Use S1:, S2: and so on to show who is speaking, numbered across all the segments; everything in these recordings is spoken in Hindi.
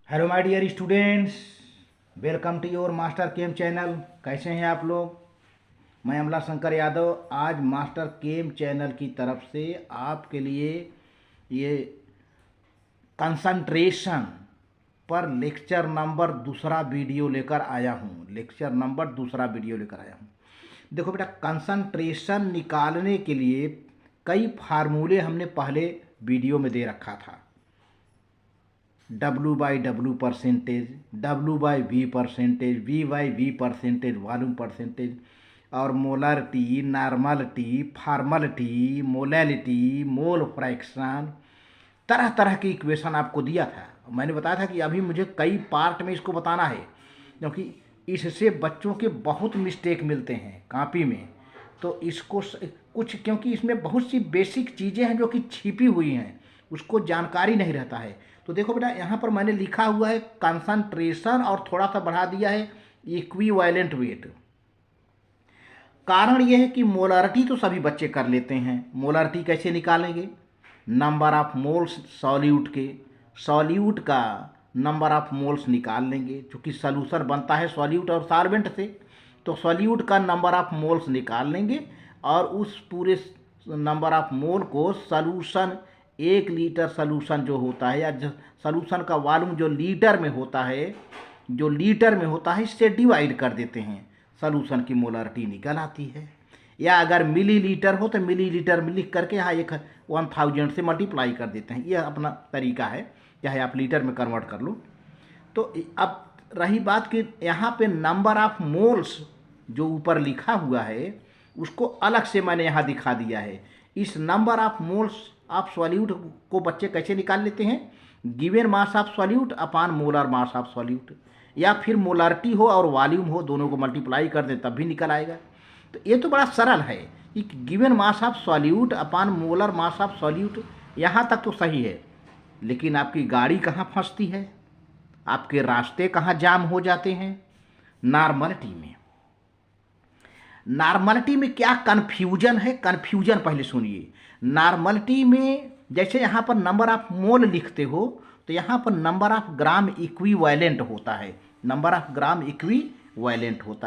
S1: Hello my dear students, welcome to your Master Chem channel. कैसे हैं आप लोग? मैं अमला शंकर यादव आज मास्टर केम चैनल की तरफ से आपके लिए ये कंसंट्रेशन पर लेक्चर नंबर दूसरा वीडियो लेकर आया हूँ। देखो बेटा, कंसंट्रेशन निकालने के लिए कई फार्मूले हमने पहले वीडियो में दे रखा था। W/W percentage, W/V percentage, V/V percentage, volume percentage, और molarity, normality, formality, molality, mole fraction, तरह तरह की इक्वेशन आपको दिया था। मैंने बताया था कि अभी मुझे कई पार्ट में इसको बताना है, क्योंकि इससे बच्चों के बहुत मिस्टेक मिलते हैं कॉपी में। तो इसको कुछ, क्योंकि इसमें बहुत सी बेसिक चीज़ें हैं जो कि छिपी हुई हैं, उसको जानकारी नहीं रहता है। तो देखो बेटा, यहाँ पर मैंने लिखा हुआ है कंसंट्रेशन और थोड़ा सा बढ़ा दिया है इक्विवेलेंट वेट। कारण यह है कि मोलारिटी तो सभी बच्चे कर लेते हैं। मोलारिटी कैसे निकालेंगे? नंबर ऑफ मोल्स सॉल्यूट का नंबर ऑफ मोल्स निकाल लेंगे, चूँकि सॉल्यूशन बनता है सॉल्यूट और सॉल्वेंट से। तो सॉल्यूट का नंबर ऑफ मोल्स निकाल लेंगे और उस पूरे नंबर ऑफ मोल को सॉल्यूशन, 1 लीटर सॉल्यूशन जो होता है, या सॉल्यूशन का वॉल्यूम जो लीटर में होता है इससे डिवाइड कर देते हैं, सॉल्यूशन की मोलारिटी निकल आती है। या अगर मिलीलीटर हो तो मिलीलीटर में लिख करके यहाँ 1000 से मल्टीप्लाई कर देते हैं। यह अपना तरीका है, चाहे आप लीटर में कन्वर्ट कर लो। तो अब रही बात कि यहाँ पे नंबर ऑफ मोल्स जो ऊपर लिखा हुआ है उसको अलग से मैंने यहाँ दिखा दिया है। इस number of moles of solute को बच्चे कैसे निकाल लेते हैं? Given mass of solute upon molar mass of solute, या फिर मोलारिटी हो और वॉल्यूम हो, दोनों को मल्टीप्लाई कर दें तब भी निकल आएगा। तो ये तो बड़ा सरल है कि given mass of solute upon molar mass of solute, यहाँ तक तो सही है। लेकिन आपकी गाड़ी कहाँ फंसती है, आपके रास्ते कहाँ जाम हो जाते हैं? नॉर्मलिटी में क्या कन्फ्यूजन है? कन्फ्यूजन पहले सुनिए। नॉर्मलिटी में जैसे यहाँ पर नंबर ऑफ मोल लिखते हो तो यहाँ पर नंबर ऑफ ग्राम इक्विवेलेंट होता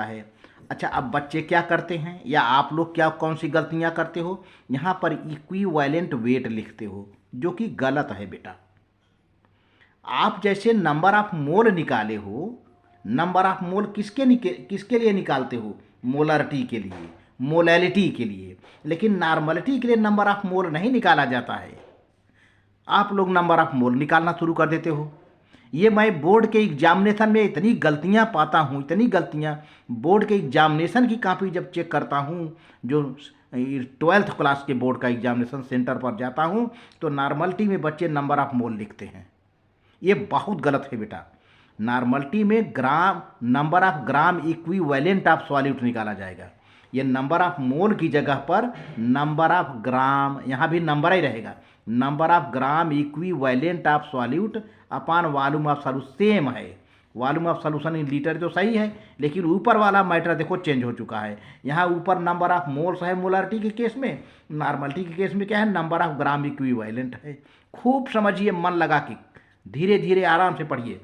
S1: है। अच्छा, अब बच्चे क्या करते हैं, या आप लोग क्या कौन सी गलतियाँ करते हो? यहाँ पर इक्विवेलेंट वेट लिखते हो, जो कि गलत है बेटा। आप जैसे नंबर ऑफ मोल निकाले हो, नंबर ऑफ मोल किसके लिए निकालते हो? मोलरिटी के लिए, मोलैलिटी के लिए। लेकिन नॉर्मलिटी के लिए नंबर ऑफ मोल नहीं निकाला जाता है। आप लोग नंबर ऑफ मोल निकालना शुरू कर देते हो। ये मैं बोर्ड के एग्जामिनेशन में इतनी गलतियां पाता हूँ, इतनी गलतियां। बोर्ड के एग्जामिनेशन की कॉपी जब चेक करता हूँ, जो 12th क्लास के बोर्ड का एग्जामिनेशन सेंटर पर जाता हूँ, तो नॉर्मलिटी में बच्चे नंबर ऑफ मोल लिखते हैं। ये बहुत गलत है बेटा। नॉर्मलिटी में number of gram equivalent of solute निकाला जाएगा। ये नंबर ऑफ मोल की जगह पर नंबर ऑफ ग्राम, यहाँ भी नंबर ही रहेगा, number of gram equivalent of solute upon volume of solute same है। Volume of solution in litre तो सही है, लेकिन ऊपर वाला मैटर देखो चेंज हो चुका है। यहाँ ऊपर नंबर ऑफ मोल्स है मोलारिटी के केस में, नॉर्मलिटी के केस में क्या है? नंबर ऑफ ग्राम इक्विवेलेंट है। खूब समझिए, मन लगा के, धीरे धीरे आराम से पढ़िए।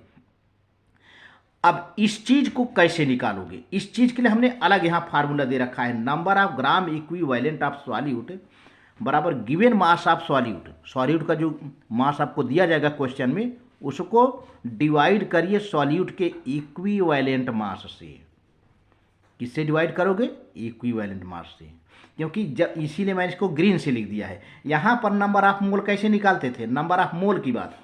S1: अब इस चीज को कैसे निकालोगे? इस चीज के लिए हमने अलग यहाँ फार्मूला दे रखा है। Number of gram equivalent of solute बराबर गिवन मास ऑफ सॉल्यूट का जो मास आपको दिया जाएगा क्वेश्चन में, उसको डिवाइड करिए सॉल्यूट के इक्विवेलेंट मास से। किससे डिवाइड करोगे? इक्विवेलेंट मास से। क्योंकि जब, इसीलिए मैंने इसको ग्रीन से लिख दिया है। यहाँ पर नंबर ऑफ मोल कैसे निकालते थे? नंबर ऑफ मोल की बात,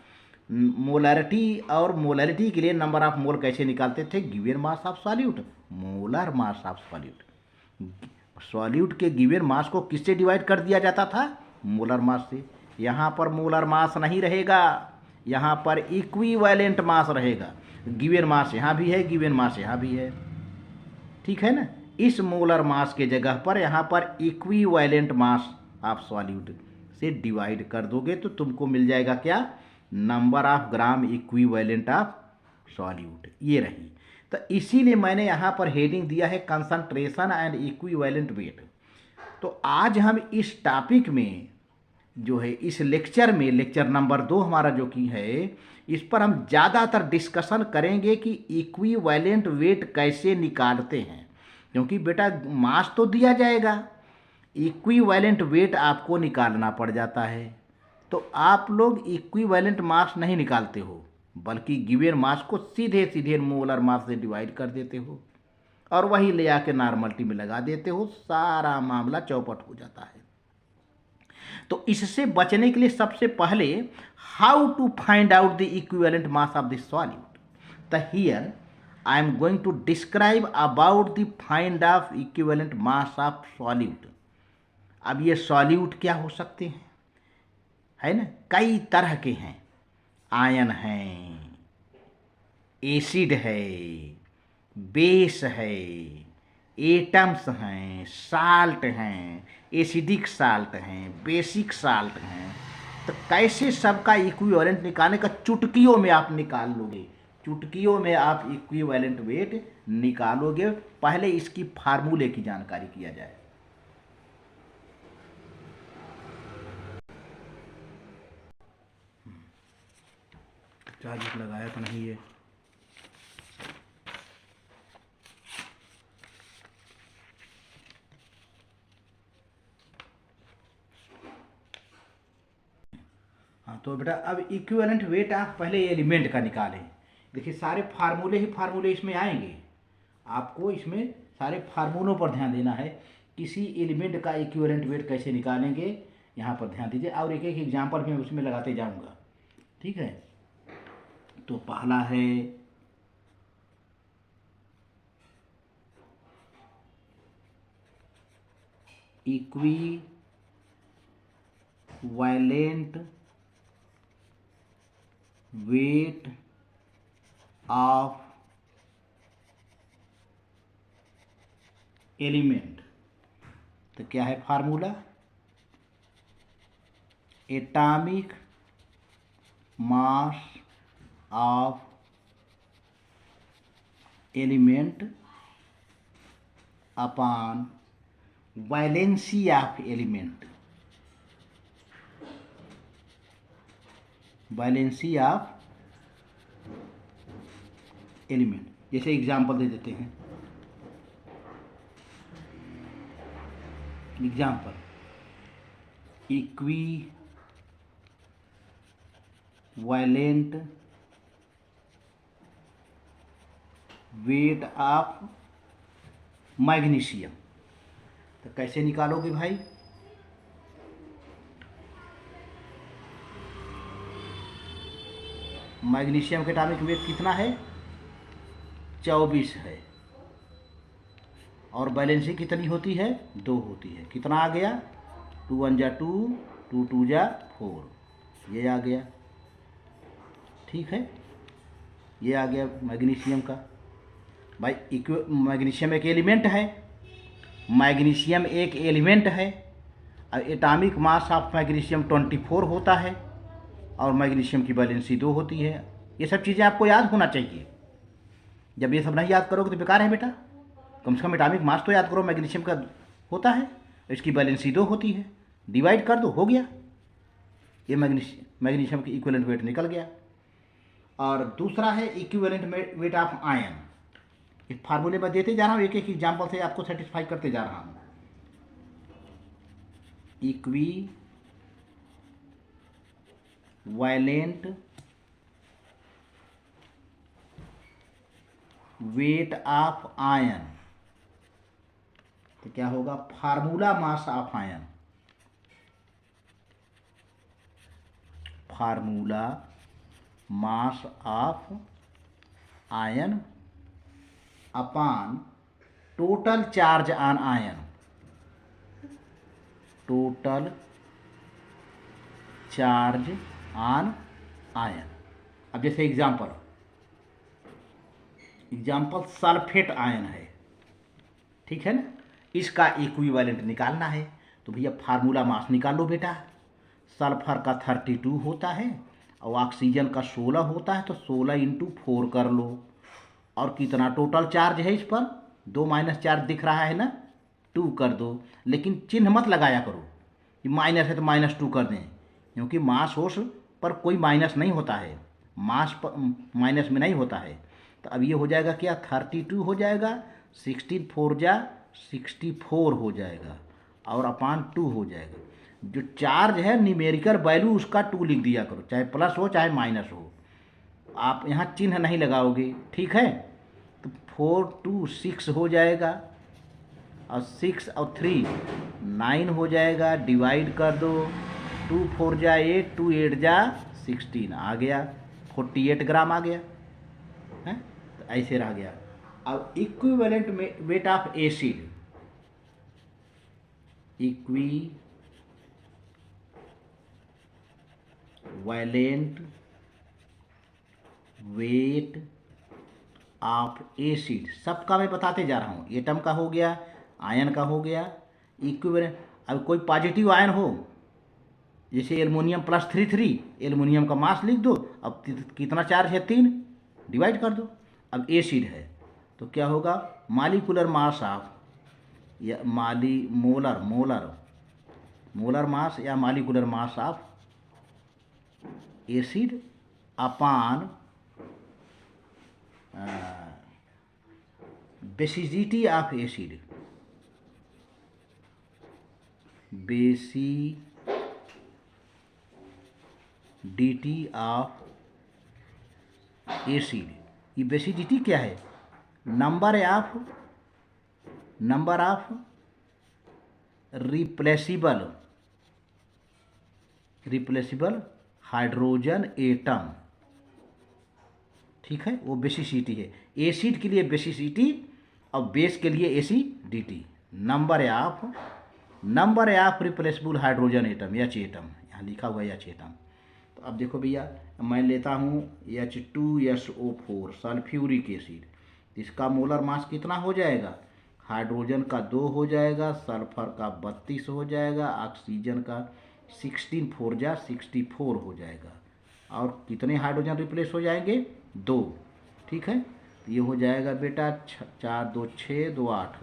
S1: मोलरिटी और मोलैलिटी के लिए नंबर ऑफ मोल कैसे निकालते थे? Given mass of solute, molar mass of solute. Solute के गिवन मास को किससे डिवाइड कर दिया जाता था? मोलर मास से। यहाँ पर मोलर मास नहीं रहेगा, यहाँ पर इक्विवेलेंट मास रहेगा। गिवन मास यहाँ भी है, गिवन मास यहाँ भी है, ठीक है ना? इस मोलर मास के जगह पर यहाँ पर इक्विवेलेंट मास ऑफ सॉल्यूट से डिवाइड कर दोगे तो तुमको मिल जाएगा क्या? Number of gram equivalent of solute. ये रही। तो इसीलिए मैंने यहाँ पर हेडिंग दिया है कंसंट्रेशन एंड इक्विवेलेंट वेट। तो आज हम इस टॉपिक में जो है, इस लेक्चर में, लेक्चर नंबर 2 हमारा जो कि है, इस पर हम ज़्यादातर डिस्कशन करेंगे कि इक्विवेलेंट वेट कैसे निकालते हैं, क्योंकि बेटा मास तो दिया जाएगा, इक्विवेलेंट वेट आपको निकालना पड़ जाता है। तो आप लोग इक्विवेलेंट मास नहीं निकालते हो, बल्कि गिवन मास को सीधे सीधे मोलर मास से डिवाइड कर देते हो और वही ले आके नॉर्मलिटी में लगा देते हो, सारा मामला चौपट हो जाता है। तो इससे बचने के लिए सबसे पहले how to find out the equivalent mass of the solute. The here I am going to describe about the find of equivalent mass of solute. अब ये सॉल्यूट क्या हो सकते हैं, है ना, कई तरह के हैं। आयन हैं, एसिड है, बेस है, एटम्स हैं, साल्ट हैं, एसिडिक साल्ट हैं, बेसिक साल्ट हैं। तो कैसे सबका इक्विवेलेंट निकालने का चुटकियों में आप निकाल लोगे, चुटकियों में आप इक्विवेलेंट वेट निकालोगे। पहले इसकी फार्मूले की जानकारी किया जाए। चार्ज लगाया तो नहीं है। हाँ तो बेटा अब इक्विवेलेंट वेट आप पहले एलिमेंट का निकालें। देखिए सारे फार्मूले इसमें आएंगे, आपको इसमें सारे फार्मूलों पर ध्यान देना है। किसी एलिमेंट का इक्विवेलेंट वेट कैसे निकालेंगे यहाँ पर ध्यान दीजिए, और एक एक एग्जाम्पल मैं उसमें लगाते जाऊँगा, ठीक है। तो पहला है इक्विवेलेंट वेट ऑफ एलिमेंट। तो क्या है formula, atomic mass of element upon valency of element, valency of element. जैसे एग्जाम्पल दे देते हैं, example equivalent weight of magnesium. तो कैसे निकालोगे भाई, मैग्नीशियम का एटॉमिक वेट कितना है, 24 है, और वैलेंसी कितनी होती है, 2 होती है। कितना आ गया, 2 1 जा 2, 2 2 जा 4, ये आ गया, ठीक है, ये आ गया मैग्नीशियम का। भाई मैग्नीशियम एक एलिमेंट है, मैग्नीशियम एक एलिमेंट है, और एटॉमिक मास ऑफ मैग्नीशियम 24 होता है, और मैग्नीशियम की वैलेंसी 2 होती है। ये सब चीज़ें आपको याद होना चाहिए। जब ये सब नहीं याद करोगे तो बेकार है बेटा। कम से कम एटॉमिक मास तो याद करो, मैग्नीशियम का होता है, इसकी वैलेंसी 2 होती है, डिवाइड कर दो, हो गया, ये मैग्नीशियम की इक्विवेलेंट वेट निकल गया। और दूसरा है इक्विवेलेंट वेट ऑफ आयन। इस फार्मूले में देते जा रहा हूँ, एक एक एग्जाम्पल से आपको सेटिस्फाई करते जा रहा हूँ। इक्विवेलेंट वेट ऑफ आयन, तो क्या होगा, formula mass of ion, formula mass of ion upon total charge on ion, total charge on ion. अब जैसे एग्जाम्पल सल्फेट आयन है, ठीक है ना, इसका इक्विवेलेंट निकालना है। तो भैया फार्मूला मास निकालो बेटा। सल्फर का 32 होता है और ऑक्सीजन का 16 होता है, तो 16 × 4 कर लो। और कितना टोटल चार्ज है इस पर, 2 माइनस चार्ज दिख रहा है ना, 2 कर दो। लेकिन चिन्ह मत लगाया करो, माइनस है तो -2 कर दें, क्योंकि मास होश पर कोई माइनस नहीं होता है, मास माइनस में नहीं होता है। तो अब ये हो जाएगा क्या, 32 हो जाएगा, 16 4 जा 64 हो जाएगा और अपान 2 हो जाएगा। जो चार्ज है न्यूमेरिकल वैल्यू उसका 2 लिख दिया करो, चाहे प्लस हो चाहे माइनस हो, आप यहाँ चिन्ह नहीं लगाओगे, ठीक है। तो 4 2 6 हो जाएगा और 6 और 3 9 हो जाएगा, डिवाइड कर दो, 2 4 जा 8, 2 8 जा 16 आ गया, 48 ग्राम आ गया है। तो ऐसे रह गया। अब equivalent weight of acid, equivalent weight of acid, सबका मैं बताते जा रहा हूँ। एटम का हो गया, आयन का हो गया, इक्विवेलेंट। अब कोई पॉजिटिव आयन हो, जैसे एल्युमिनियम +33, एल्युमिनियम का मास लिख दो, अब कितना चार्ज है 3, डिवाइड कर दो। अब एसिड है तो क्या होगा, मालिकुलर मास ऑफ या मोलर मास या molecular mass of acid upon basicity of acid, basicity of acid. ये बेसिडिटी क्या है, number of replaceable hydrogen atom, ठीक है, वो बेसिसिटी है। एसिड के लिए बेसिसिटी और बेस के लिए acidity. Number of replaceable hydrogen atom, H atom, यहाँ लिखा हुआ है एच एटम। तो अब देखो भैया, मैं लेता हूँ H2SO4 सल्फ्यूरिक एसिड, इसका मोलर मास कितना हो जाएगा, हाइड्रोजन का 2 हो जाएगा, सल्फर का 32 हो जाएगा, ऑक्सीजन का 16 4 जा 64 हो जाएगा, और कितने हाइड्रोजन रिप्लेस हो जाएंगे, 2, ठीक है। तो ये हो जाएगा बेटा 4 2 6 2 8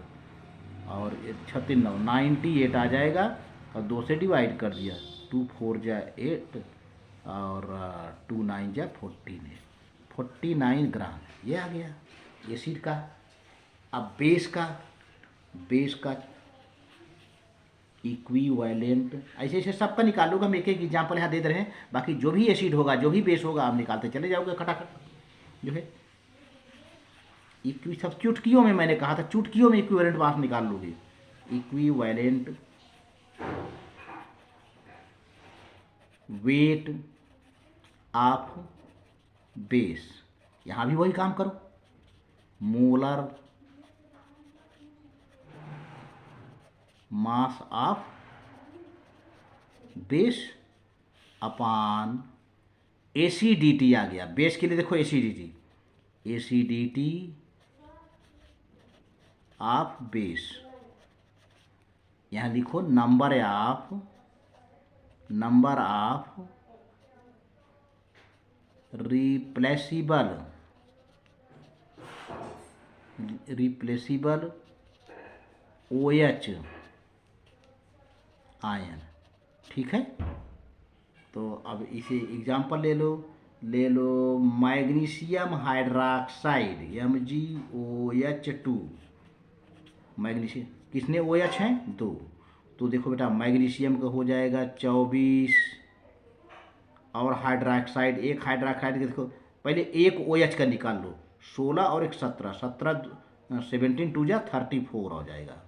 S1: और 36 9 98 आ जाएगा, और 2 से डिवाइड कर दिया, 2 4 जा 8 और 2 9 जा 49 ग्राम, ये आ गया एसिड का। अब बेस का इक्विवेलेंट, ऐसे ऐसे सबका निकालूंगा, हम एक एक एग्जाम्पल यहाँ दे रहे हैं, बाकी जो भी एसिड होगा जो भी बेस होगा आप निकालते चले जाओगे खटाखट। जो है सब चुटकियों में, मैंने कहा था चुटकियों में इक्विवेलेंट मास निकाल लोगे। इक्विवेलेंट वेट ऑफ बेस, यहाँ भी वही काम करो, molar mass of base upon acidity आ गया। बेस के लिए देखो एसिडिटी ऑफ बेस, यहाँ लिखो नंबर ऑफ रिप्लेसिबल OH आयन, ठीक है। तो अब इसे एग्जाम्पल ले लो मैग्नीशियम हाइड्रॉक्साइड MgOH2, मैग्नीशियम किसने OH हैं, 2। तो देखो बेटा मैग्नीशियम का हो जाएगा 24, और हाइड्रॉक्साइड, एक हाइड्रॉक्साइड के देखो पहले एक OH का निकाल लो, 16 और एक 17, 17 2 जा 34 हो जाएगा।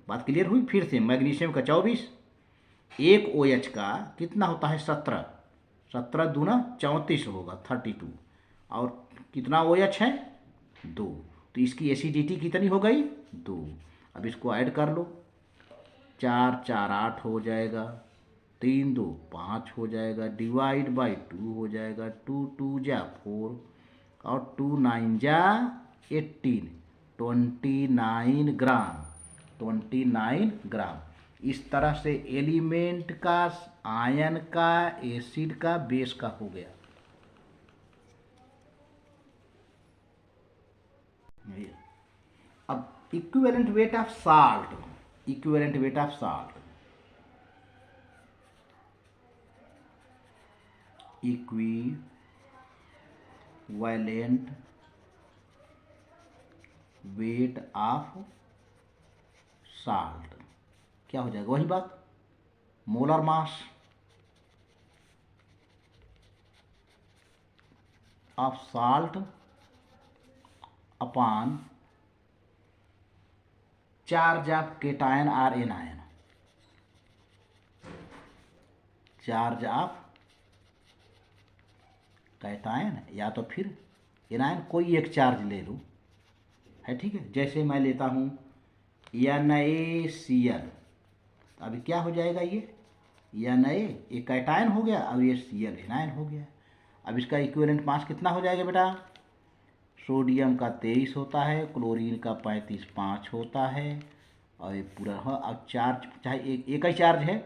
S1: बात क्लियर हुई। फिर से मैग्नीशियम का 24, एक OH का कितना होता है, 17, 17 दूना 34 होगा 32, और कितना OH है, 2। तो इसकी एसिडिटी कितनी हो गई, 2। अब इसको ऐड कर लो, 4 4 8 हो जाएगा, 3 2 5 हो जाएगा, डिवाइड बाई 2 हो जाएगा, 2 2 जा 4 और 2 9 जा 18, 29 ग्राम। इस तरह से एलिमेंट का, आयन का, एसिड का, बेस का हो गया। अब equivalent weight of salt, equivalent valent weight of salt, क्या हो जाएगा, वही बात, molar mass of salt upon charge of cation or anion, charge of cation या तो फिर एनायन, कोई एक चार्ज ले लो, है ठीक है। जैसे मैं लेता हूँ NaCl, अभी क्या हो जाएगा, ये Na ये कैटायन हो गया और ये Cl एनायन हो गया। अब इसका इक्विवेलेंट मास कितना हो जाएगा बेटा, सोडियम का 23 होता है, क्लोरीन का 35.5 होता है, और ये पूरा हो। अब चार्ज चाहे एक ही चार्ज है,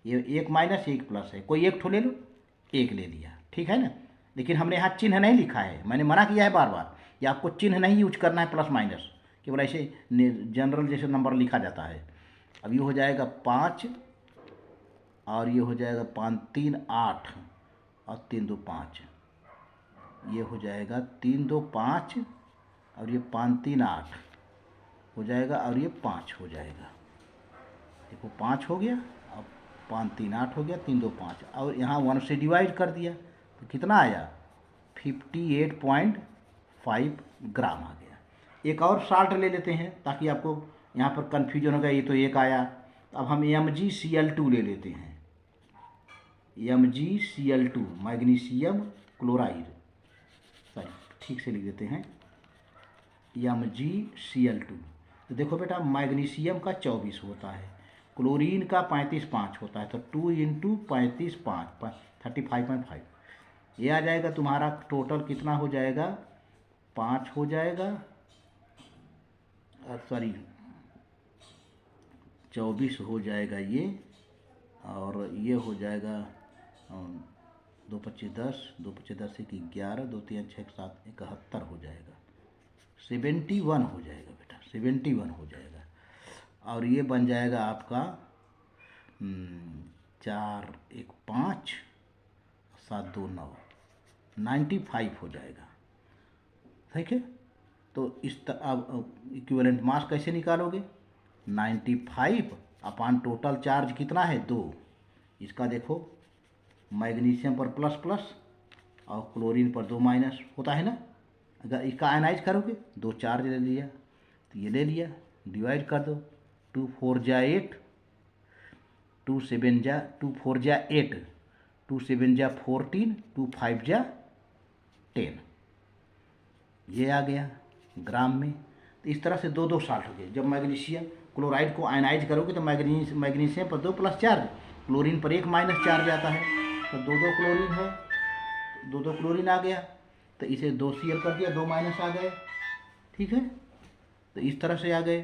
S1: ये एक माइनस एक प्लस है, कोई एक ठो ले लो, एक ले लिया, ठीक है ना। लेकिन हमने यहाँ चिन्ह नहीं लिखा है, मैंने मना किया है बार बार, या आपको चिन्ह नहीं यूज करना है प्लस माइनस, केवल ऐसे जनरल जैसे नंबर लिखा जाता है। अब ये हो जाएगा 5 और ये हो जाएगा 5 3 8 और 3 2 5, ये हो जाएगा 3 2 5 और ये 5 3 8 हो जाएगा और ये 5 हो जाएगा, देखो 5 हो गया, अब 5 3 8 हो गया, 3 2 5 और यहाँ 1 से डिवाइड कर दिया तो कितना आया, 58.5 ग्राम आ गया। एक और साल्ट ले लेते हैं ताकि आपको यहाँ पर कन्फ्यूजन होगा, ये तो एक आया, अब हम MgCl2 ले लेते हैं, MgCl2 मैग्नीशियम क्लोराइड, सॉरी ठीक से लिख देते हैं MgCl2। तो देखो बेटा मैग्नीशियम का 24 होता है, क्लोरीन का 35.5 होता है, तो 2 इंटू 35.5 35.5, ये आ जाएगा तुम्हारा टोटल कितना हो जाएगा, 5 हो जाएगा, सॉरी 24 हो जाएगा ये, और ये हो जाएगा 2 25 10, 2 25 10 1 11, 2 3 6 7 71 हो जाएगा, 71 हो जाएगा बेटा, 71 हो जाएगा। और ये बन जाएगा आपका 4 1 5 7 2 9, 95 हो जाएगा, ठीक है। तो इस अब इक्विवेलेंट मास कैसे निकालोगे, 95 अपान टोटल चार्ज कितना है 2, इसका देखो मैग्नीशियम पर प्लस प्लस और क्लोरीन पर 2 माइनस होता है ना, अगर इसका आयनाइज करोगे 2 चार्ज ले लिया, तो ये ले लिया, डिवाइड कर दो, 2 4 जा 8, 2 7 जा 2 4 जा 8, 2 7 जा 14, 2 5 जा 10, ये आ गया ग्राम में। तो इस तरह से 2 2 साल्ट हो गए। जब मैग्नीशियम क्लोराइड को आयनाइज करोगे तो मैग्नीशियम पर 2 प्लस चार्ज, क्लोरीन पर 1 माइनस चार्ज आता है, तो 2 2 क्लोरीन है, 2 2 क्लोरीन आ गया, तो इसे 2 Cl कर दिया, 2 माइनस आ गए, ठीक है। तो इस तरह से आ गए,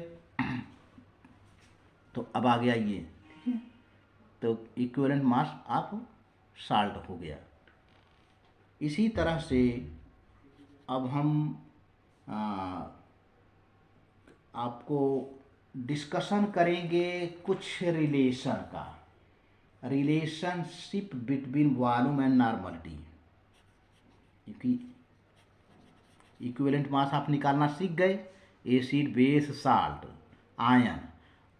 S1: तो अब आ गया ये, ठीक है। तो इक्विवेलेंट मास ऑफ साल्ट हो गया। इसी तरह से अब हम आपको डिस्कशन करेंगे कुछ रिलेशन का, relationship between volume and normality, क्योंकि इक्विवेलेंट मास आप निकालना सीख गए, एसिड बेस साल्ट आयन।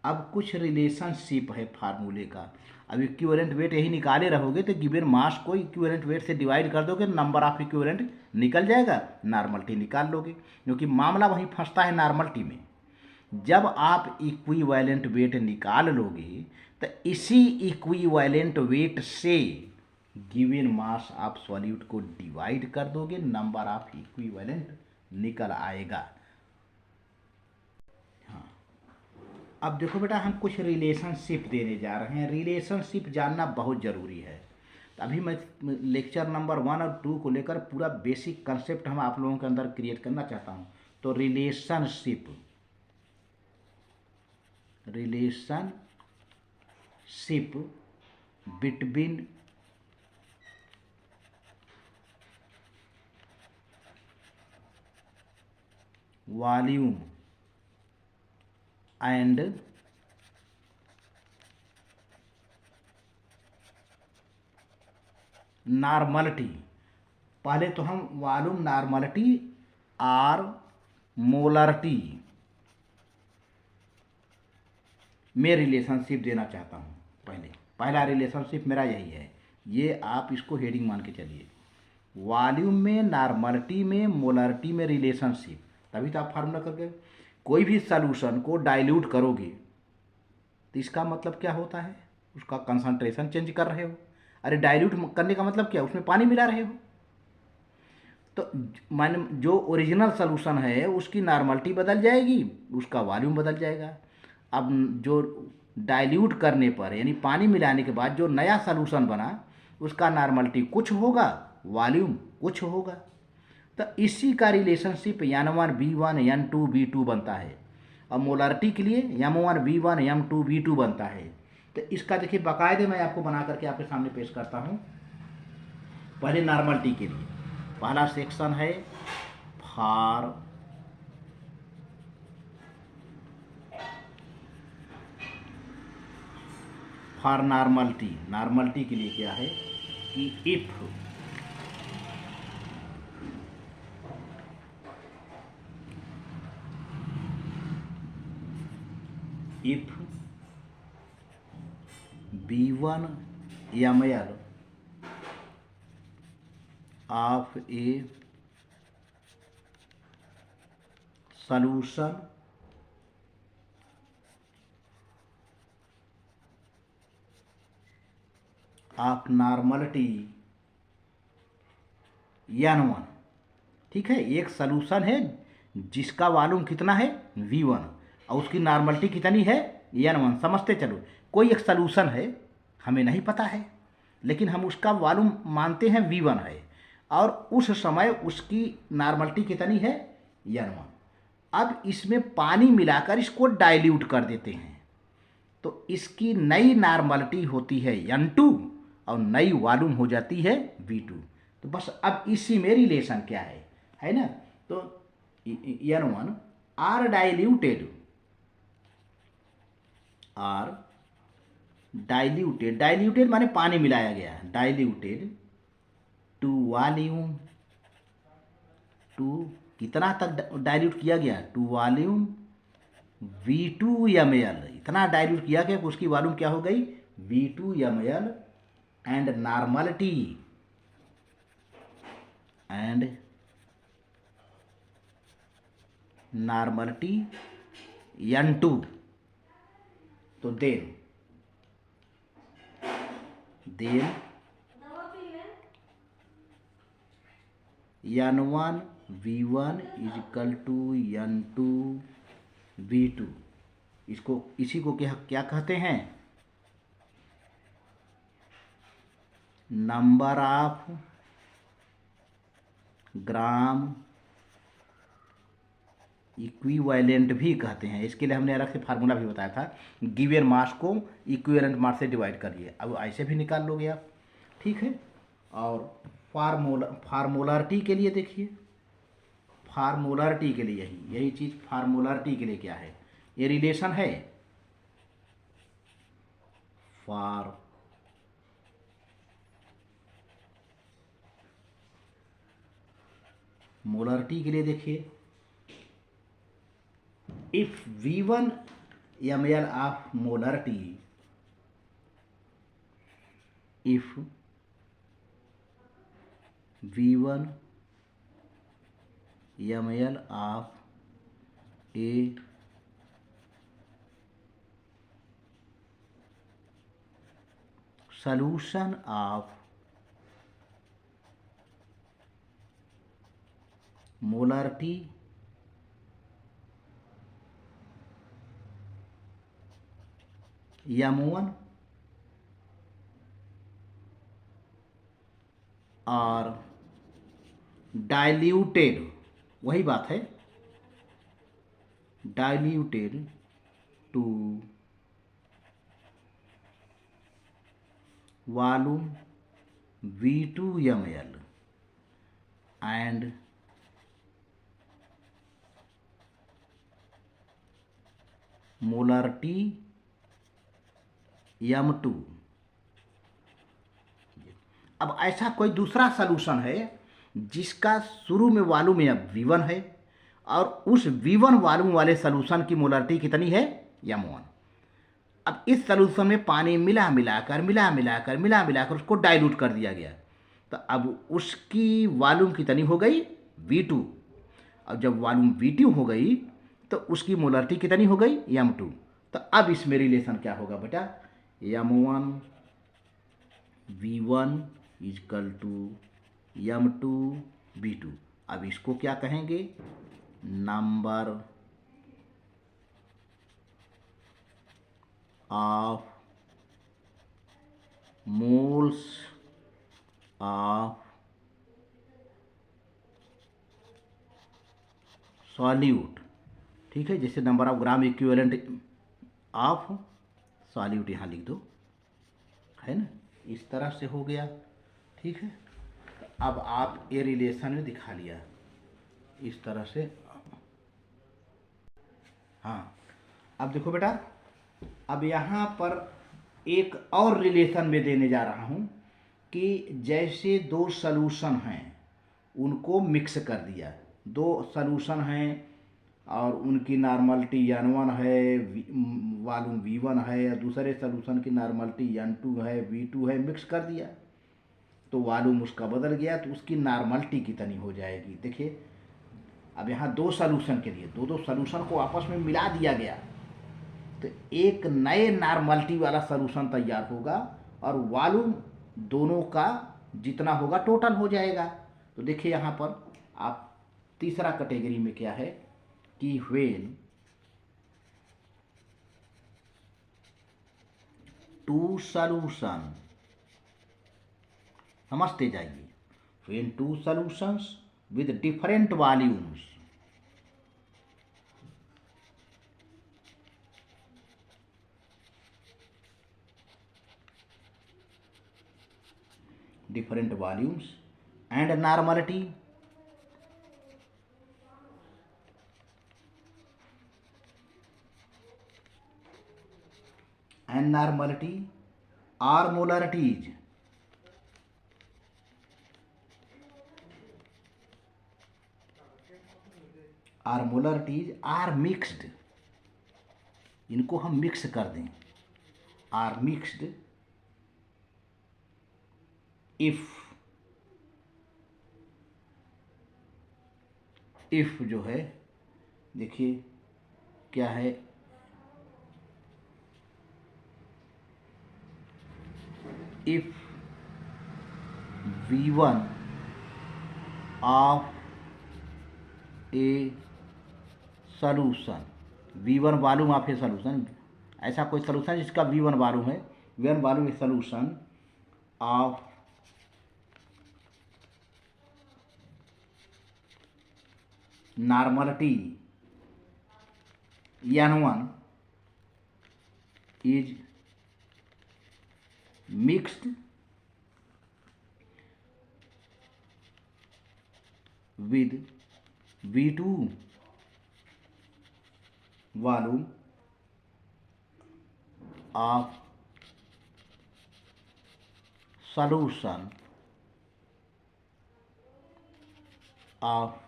S1: अब कुछ रिलेशनशिप है फार्मूले का, अब इक्विवेलेंट वेट यही निकाले रहोगे तो गिवन मास को इक्विवेलेंट वेट से डिवाइड कर दोगे, नंबर ऑफ इक्विवेलेंट निकल जाएगा, नॉर्मलिटी निकाल लोगे, क्योंकि मामला वहीं फंसता है नॉर्मलिटी में। जब आप इक्विवेलेंट वेट निकाल लोगे तो इसी इक्विवेलेंट वेट से गिवन मास ऑफ सॉल्यूट को डिवाइड कर दोगे, नंबर ऑफ इक्विवेलेंट निकल आएगा। हाँ, अब देखो बेटा हम कुछ रिलेशनशिप देने जा रहे हैं, रिलेशनशिप जानना बहुत ज़रूरी है। तो अभी मैं लेक्चर नंबर 1 और 2 को लेकर पूरा बेसिक कंसेप्ट हम आप लोगों के अंदर क्रिएट करना चाहता हूँ। तो relationship between volume and normality पहले तो हम वॉल्यूम नॉर्मलिटी और मोलरिटी में रिलेशनशिप देना चाहता हूँ। पहला रिलेशनशिप मेरा यही है, ये आप इसको हेडिंग मान के चलिए। वॉल्यूम में, नॉर्मलिटी में, मोलरिटी में रिलेशनशिप, तभी तो आप फार्मूला करके कोई भी सॉल्यूशन को डाइल्यूट करोगे तो इसका मतलब क्या होता है, उसका कंसंट्रेशन चेंज कर रहे हो। अरे डाइल्यूट करने का मतलब क्या, उसमें पानी मिला रहे हो। तो मान जो ओरिजिनल सॉल्यूशन है उसकी नॉर्मलिटी बदल जाएगी, उसका वॉल्यूम बदल जाएगा। अब जो डाइल्यूट करने पर यानी पानी मिलाने के बाद जो नया सॉल्यूशन बना उसका नॉर्मलिटी कुछ होगा, वॉल्यूम कुछ होगा। तो इसी का रिलेशनशिप N1V1 N2V2 बनता है। और मोलरिटी के लिए M1V1 M2V2 बनता है। तो इसका देखिए बाकायदे मैं आपको बना करके आपके सामने पेश करता हूँ। पहले नॉर्मलिटी के लिए पहला सेक्शन है फॉर नॉर्मलिटी के लिए क्या है कि if B1 ml of a solution of normality N1, ठीक है, एक सॉल्यूशन है जिसका वॉल्यूम कितना है V1 और उसकी नॉर्मलिटी कितनी है N1। समझते चलो, कोई एक सॉल्यूशन है, हमें नहीं पता है लेकिन हम उसका वॉल्यूम मानते हैं V1 है और उस समय उसकी नॉर्मलिटी कितनी है N1। अब इसमें पानी मिलाकर इसको डाइल्यूट कर देते हैं तो इसकी नई नॉर्मलिटी होती है N2 और नई वॉल्यूम हो जाती है V2। तो बस अब इसी में रिलेशन क्या है ना। तो N1 आर डाइल्यूटेड माने पानी मिलाया गया, डाइल्यूटेड टू वॉल्यूम, टू कितना तक डाइल्यूट किया गया, टू वॉल्यूम V2 ml, इतना डाइल्यूट किया गया कि उसकी वॉल्यूम क्या हो गई V2 ml and normality N2। तो then N1V1 is equal to N2V2। इसी को क्या कहते हैं, नंबर ऑफ ग्राम इक्विवेलेंट भी कहते हैं। इसके लिए हमने अलग से फार्मूला भी बताया था, गिवन मास को इक्विवेलेंट मास से डिवाइड करिए। अब ऐसे भी निकाल लोगे आप, ठीक है। और फार्मूलारिटी के लिए देखिए, फार्मूलारिटी के लिए यही चीज़, फार्मूलारिटी के लिए क्या है, ये रिलेशन है मोलरिटी के लिए देखिए, if V1 ml of molarity, if V1 ml of a solution of molarity M1 और डाइल्यूटेड, वही बात है, diluted to volume V2 ml and मोलरिटी M2। अब ऐसा कोई दूसरा सॉल्यूशन है जिसका शुरू में वॉल्यूम में अब V1 है और उस V1 वॉल्यूम वाले सॉल्यूशन की मोलरिटी कितनी है, m1। अब इस सॉल्यूशन में पानी मिला मिलाकर उसको डाइल्यूट कर दिया गया, तो अब उसकी वॉल्यूम कितनी हो गई, V2। अब जब वॉल्यूम V2 हो गई तो उसकी मोलरिटी कितनी हो गई, m2। तो अब इसमें रिलेशन क्या होगा बेटा, m1 V1 is equal to m2 V2। अब इसको क्या कहेंगे, number of moles of solute. ठीक है, जैसे number of gram equivalent of solute यहाँ लिख दो, है ना, इस तरह से हो गया। ठीक है, अब आप ये रिलेशन में दिखा लिया इस तरह से। हाँ, अब देखो बेटा, अब यहाँ पर एक और रिलेशन में देने जा रहा हूँ कि जैसे दो सॉल्यूशन हैं उनको मिक्स कर दिया, दो सॉल्यूशन हैं और उनकी नॉर्मलिटी n1 है, वॉल्यूम V1 है, और दूसरे सॉल्यूशन की नॉर्मलिटी n2 है, V2 है, मिक्स कर दिया तो वॉल्यूम उसका बदल गया, तो उसकी नॉर्मलिटी कितनी हो जाएगी। देखिए, अब यहाँ दो सॉल्यूशन के लिए दो सॉल्यूशन को आपस में मिला दिया गया तो एक नए नॉर्मलिटी वाला सॉल्यूशन तैयार होगा और वॉल्यूम दोनों का जितना होगा टोटल हो जाएगा। तो देखिए यहाँ पर आप तीसरा कैटेगरी में क्या है कि व्हेन टू सॉल्यूशन, समझते जाइए, when two solutions with different volumes, different volumes and normality or molarities are mixed, इनको हम मिक्स कर दें, आर मिक्स्ड इफ जो है, देखिए क्या है, if V1 of a solution, V1 volume of a solution, ऐसा कोई सॉल्यूशन जिसका V1 वॉल्यूम है, V1 volume a solution of normality n1 is mixed with V2 volume of solution of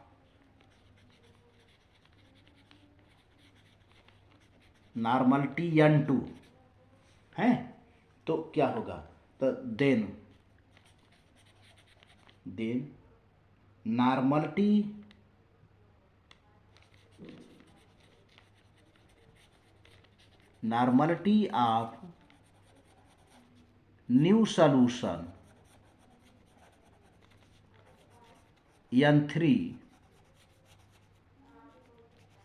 S1: normality n2 है, तो क्या होगा, तो then normality of new solution n3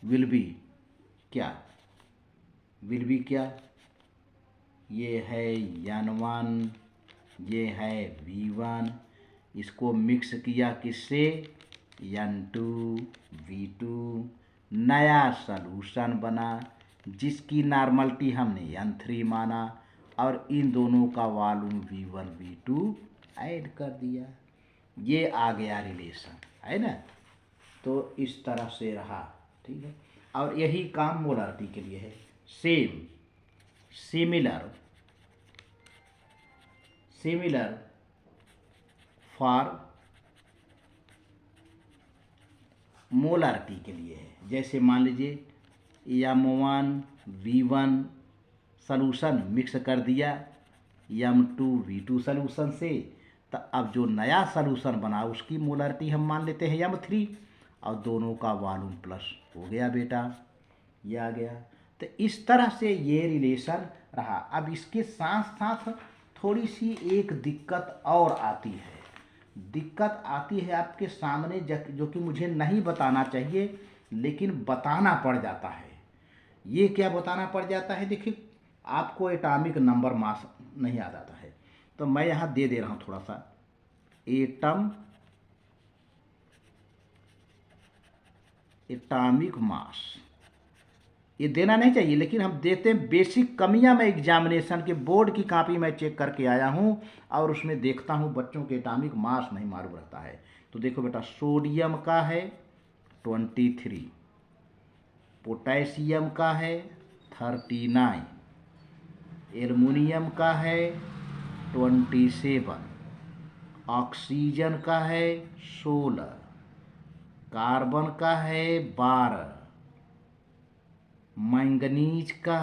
S1: will be क्या, ये है n1, ये है V1, इसको मिक्स किया किससे, n2 V2, नया सॉल्यूशन बना जिसकी नॉर्मलिटी हमने n3 माना और इन दोनों का वॉल्यूम V1 V2 ऐड कर दिया, ये आ गया रिलेशन, है ना। तो इस तरह से रहा, ठीक है। और यही काम मोलरिटी के लिए है, सिमिलर फॉर मोलारिटी के लिए है। जैसे मान लीजिए M1 V1 सॉल्यूशन मिक्स कर दिया M2 V2 सॉल्यूशन से, तो अब जो नया सॉल्यूशन बना उसकी मोलारिटी हम मान लेते हैं M3 और दोनों का वॉल्यूम प्लस हो गया बेटा, ये आ गया। तो इस तरह से ये रिलेशन रहा। अब इसके साथ साथ थोड़ी सी एक दिक्कत और आती है, दिक्कत आती है आपके सामने जो कि मुझे नहीं बताना चाहिए लेकिन बताना पड़ जाता है। ये क्या बताना पड़ जाता है, देखिए आपको एटॉमिक नंबर मास नहीं याद आता है तो मैं यहाँ दे रहा हूँ थोड़ा सा। एटॉमिक मास ये देना नहीं चाहिए लेकिन हम देते हैं। बेसिक कमियां मैं एग्जामिनेशन के बोर्ड की कॉपी में चेक करके आया हूं और उसमें देखता हूं बच्चों के एटॉमिक मास नहीं मालूम रहता है। तो देखो बेटा, सोडियम का है 23, पोटेशियम का है 39, एल्युमिनियम का है 27, ऑक्सीजन का है 16, कार्बन का है 12, मैंगनीज का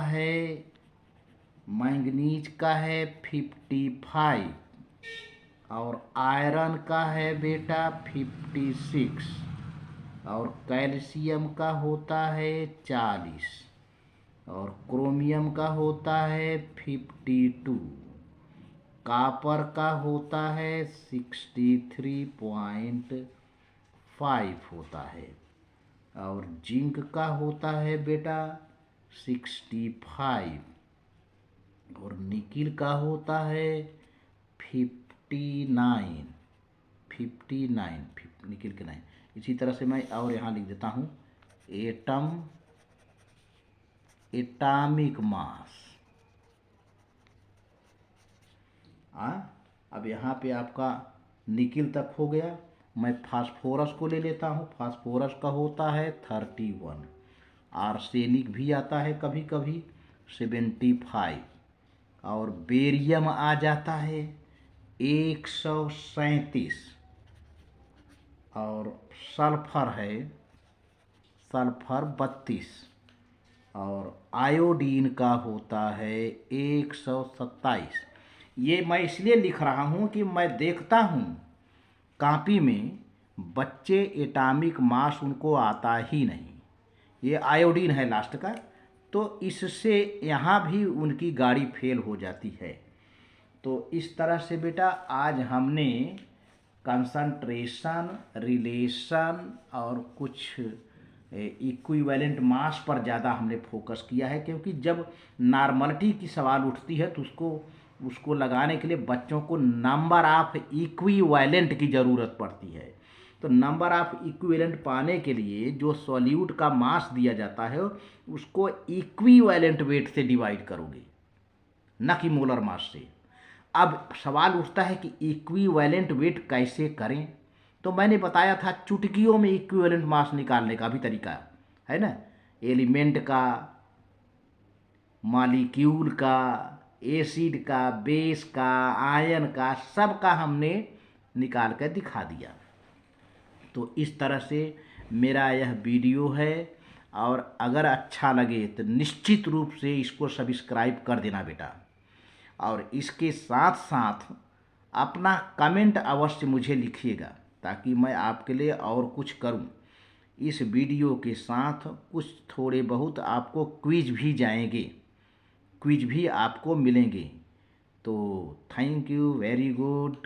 S1: है 55 और आयरन का है बेटा 56 और कैल्शियम का होता है 40 और क्रोमियम का होता है 52, कॉपर का होता है 63.5 होता है और जिंक का होता है बेटा 65 और निकिल का होता है 59 निकिल के 9। इसी तरह से मैं और यहाँ लिख देता हूँ एटॉमिक मास। अब यहाँ पे आपका निकिल तक हो गया। मैं फास्फोरस को ले लेता हूँ। फास्फोरस का होता है 31, आर्सेनिक भी आता है कभी कभी 75 और बेरियम आ जाता है 137 और सल्फर है 32 और आयोडीन का होता है 127। ये मैं इसलिए लिख रहा हूँ कि मैं देखता हूँ कॉपी में बच्चे एटॉमिक मास उनको आता ही नहीं। ये आयोडीन है लास्ट का, तो इससे यहाँ भी उनकी गाड़ी फेल हो जाती है। तो इस तरह से बेटा आज हमने कंसंट्रेशन, रिलेशन और कुछ इक्विवेलेंट मास पर ज़्यादा हमने फोकस किया है, क्योंकि जब नॉर्मलिटी की सवाल उठती है तो उसको लगाने के लिए बच्चों को नंबर ऑफ इक्विवेलेंट की ज़रूरत पड़ती है। तो नंबर ऑफ इक्विवेलेंट पाने के लिए जो सॉल्यूट का मास दिया जाता है उसको इक्विवेलेंट वेट से डिवाइड करोगे, न कि मोलर मास से। अब सवाल उठता है कि इक्विवेलेंट वेट कैसे करें, तो मैंने बताया था चुटकियों में इक्विवेलेंट मास निकालने का भी तरीका है ना। एलिमेंट का, मॉलिक्यूल का, एसिड का, बेस का, आयन का, सब का हमने निकाल कर दिखा दिया। तो इस तरह से मेरा यह वीडियो है और अगर अच्छा लगे तो निश्चित रूप से इसको सब्सक्राइब कर देना बेटा। और इसके साथ साथ अपना कमेंट अवश्य मुझे लिखिएगा ताकि मैं आपके लिए और कुछ करूं। इस वीडियो के साथ कुछ थोड़े बहुत आपको क्विज भी जाएंगे, क्विज भी आपको मिलेंगे। तो थैंक यू, वेरी गुड।